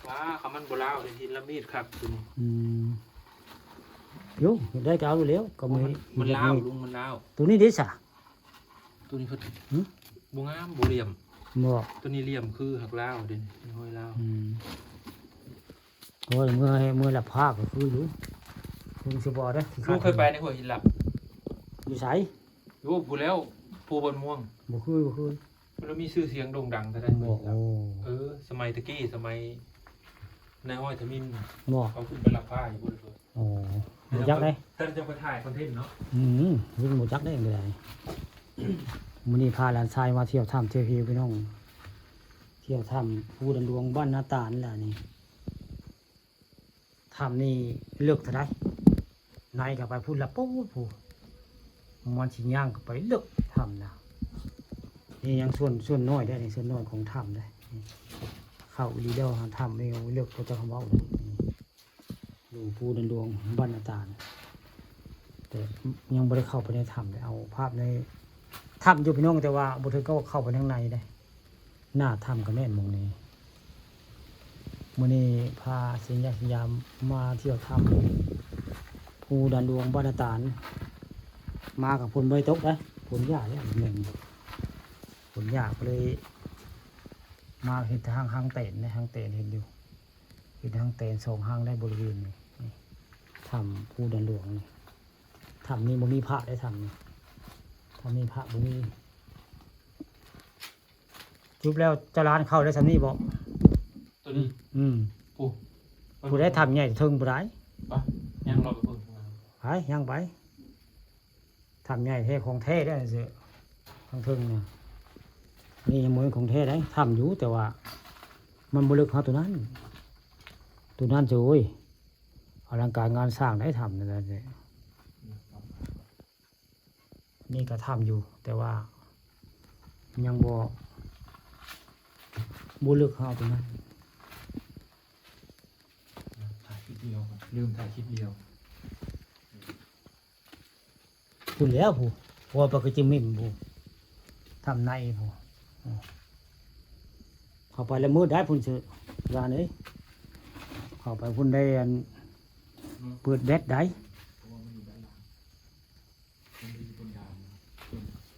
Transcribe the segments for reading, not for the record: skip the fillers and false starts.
ว้าคำมันโบราณเลยทีละมีดครับคุณ โยได้ก็เอาอยู่แล้วก็มันเล่าลุงมันเล่า ตัวนี้เด้ซะ ตัวนี้เพิ่นบ่งามบ่เหลี่ยม บ่ ตัวนี้เหลี่ยมคือหักเล่าเด่นห้อยเล่า โอ้ยเมื่อละภาคก็คืออยู่คงสิบ่ได้ ลูกเคยไปในหัวหินหลับ อยู่ไส โอ้พูแล้วภูบนม่วง บ่คือ มันมีชื่อเสียงโด่งดังแต่ได้ บ่โอ้ สมัยตะกี้สมัยในห้อยทมิน บ่ เขาขึ้นไปรับผ้าอยู่บนเรือ โอ้บ่จักได้ ท่านจะไปถ่ายคอนเทนต์เนาะ วิ่งบ่จักได้จังได๋มื้อนี้พาหลานชายมาเที่ยวถ้ำเที่ยวพิวพี่น้องเที่ยวถ้ำภูดันดวงบ้านนาตาลล่ะนี่ถ้ำนี่เลือกเท่าใดในก็ไปพูดละปุ๊บผู้มันสิย่างก็ไปเลือกถ้ำนะนี่ยังส่วนน้อยได้นี่ส่วนน้อยของถ้ำได้เข้าอีหลีเด้อถ้ำนี่เลือกเขาจะคำเว้าเลยดูภูดันดวงบ้านนาตาลแต่ยังบ่ได้เข้าไปในถ้ำเลยเอาภาพในถ้ำอยู่พี่น้องแต่ว่าบ่ถึงก็เข้าไปข้างในได้หน้าถ้ำก็แม่นหมองนี้มื้อนี้พาสิญญาสยามมาเที่ยวถ้ำภูดันดวงบ้านนาตาลมากับฝนบ่ตกนะฝนยากเนี่ยแม่นฝนยากเลยมาเห็นทางหางเตนในหางเตนเห็นอยู่เห็นหางเตนสองหางได้บริเวณนี้ถ้ำภูดันดวงนี่ถ้ำนี้บ่มีพระได้ถ้ำนี้ถ้ำนี้พระบ่มีจุบแล้วจะร้านเข้าได้สำนี้บ่ ตัวนี้ผู้ได้ทำใหญ่ถึงผู้ได้ ปะยังรอไปเพิ่ม ไปยังไปทำใหญ่แท้ของแท้ได้เสือทางถึงเนี่ยนี่ยังเหมือนของแท้ได้ทำอยู่แต่ว่ามันบริลึกเขาตัวนั้นจะโอ้ยอลังการงานสร้างได้ทำนั่นแหละนี่ก็ทำอยู่แต่ว่ายังบริลึกเขาตัวนั้น ถ่ายคลิปเดียวลืมถ่ายคลิปเดียว พูดแล้วผู้พอปกติมิ่มผู้ทำในผู้เข้าไปแล้วมืดได้พุ่นเสือยานี้เข้าไปพุ่นได้เปิดแบตได้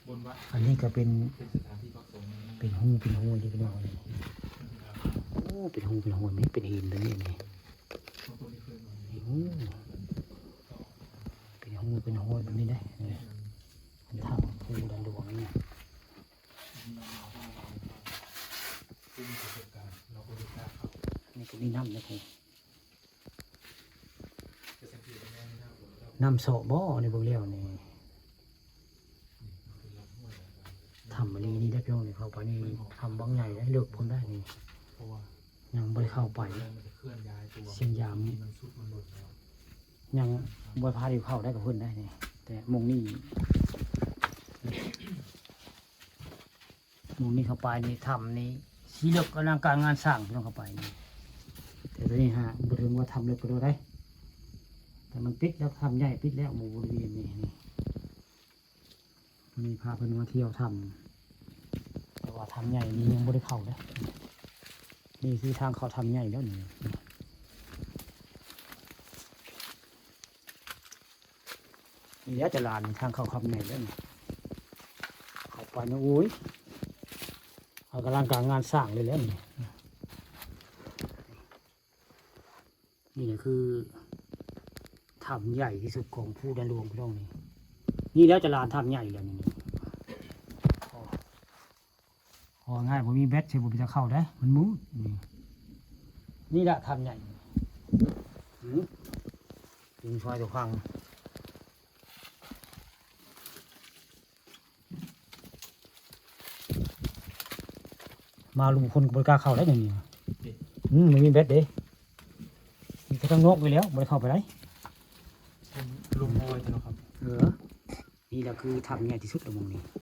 บนวัด อันนี้ก็เป็น สถานที่พักสงฆ์ เป็นหูที่พี่น้องเลยโอ้เป็นหูนี่เป็นหินตัวนี้นี่เป็นหูแบบนี้ได้ทางภูดันดวงนี่นี่ก็มีน้ำนะคุณน้ำโสบ่ในเบื้องเลี้ยวนี่ทำอะไรนี่ได้พี่น้องนี่เข้าไปนี่ทำบางใหญ่ได้เลือกผมได้นี่ยังไม่เข้าไปเชียงยามยังบอยพาดิเข้าได้กับเพื่อนได้นี่แต่มงนี่เข้าไปนี่ทำนี่สีเลือกกำลังการงานสร้างพี่น้องเข้าไปนี่แต่ตอนนี้ฮะบริเวณว่าทำเลือกก็ได้แต่มันปิดแล้วทำใหญ่ปิดแล้วหมู่บริเวณนี่มีพาเพื่อนมาเที่ยวทำแต่ว่าทำใหญ่นี่ยังไม่ได้เข้าเลยนี่คือทางเขาทำใหญ่แล้วนี่นี่แล้วจะลานทางเขาทำใหญ่แล้วนี่เข้าไปนะโอ้ยเอากำลังการงานสร้างเลยแล้วนี่นี่คือทำใหญ่ที่สุดของภูดันดวงพี่น้องนี่แล้วจะลานทำใหญ่แล้วนี่พอง่ายผมมีแบตเชื่อผมจะเข้าได้มันมุ้งนี่แหละทำใหญ่ยิงซอยตัวฟังมาลุงคนบริการเข้าได้ยังไงมันมีแบตเด้มีแค่ทั้งนกไปแล้วบริเข้าไปได้ ลุงโวยใช่ไหมครับ นี่แหละคือทำใหญ่ที่สุดในวงนี้